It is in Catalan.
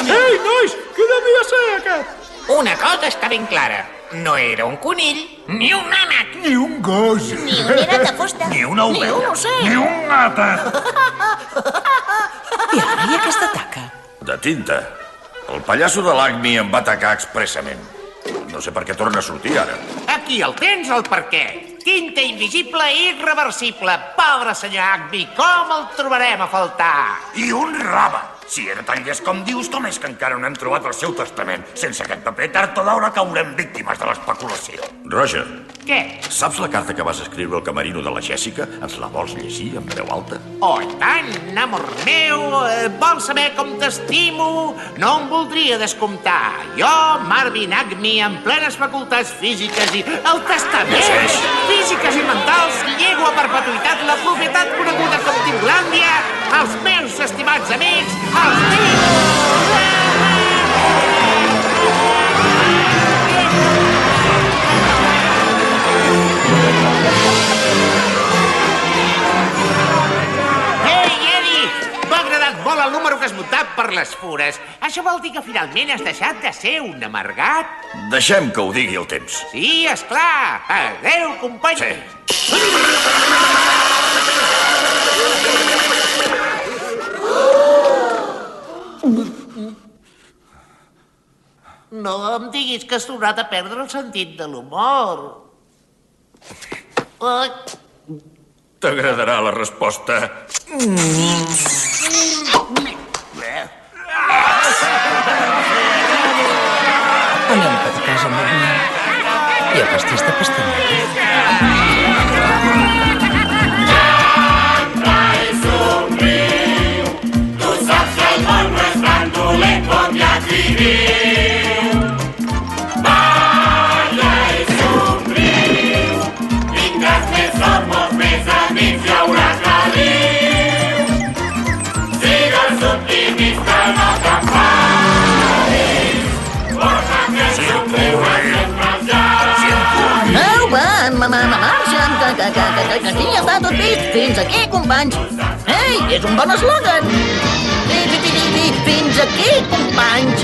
Ei, nois, què devia ser aquest? Una cosa està ben clara. No era un conill, ni un ànec. Ni un gos. Ni un nen de fusta. Ni una ovella. Ni un ocell. Ni un gata. I ara hi ha aquesta taca. De tinta. El pallasso de l'Agni em va atacar expressament. No sé per què torna a sortir ara. Aquí el tens, el per què. Tinta invisible i irreversible. Pobre senyor Agni, com el trobarem a faltar? I un rave. Si era tan llest com dius, com és que encara no hem trobat el seu testament? Sense aquest paper, tard o d'hora caurem víctimes de l'especulació. Roger, Què? saps la carta que vas escriure al camerino de la Jèssica? Ens la vols llegir en veu alta? Oh, i tant, amor meu. Vols saber com t'estimo? No em voldria descomptar. Jo, Marvin Agni, amb plenes facultats físiques i el testament, Llegeix. físiques i mentals, llego a perpetuïtat la propietat coneguda com Tirolàndia als meus estimats amics, els M'ha agradat molt el número que has votat per les fures. Això vol dir que finalment has deixat de ser un amargat? Deixem que ho digui el temps. Sí, esclar. Adéu, company. Sí. No em diguis que has tornat a perdre el sentit de l'humor. Ai. T'agradarà la resposta. Anem per casa, Magna. Hi ha pastís de pastanaga. Au, va, marxa, que aquí ja està tot vist. Fins aquí, companys. Ei, és un bon eslògan. Fins aquí, companys.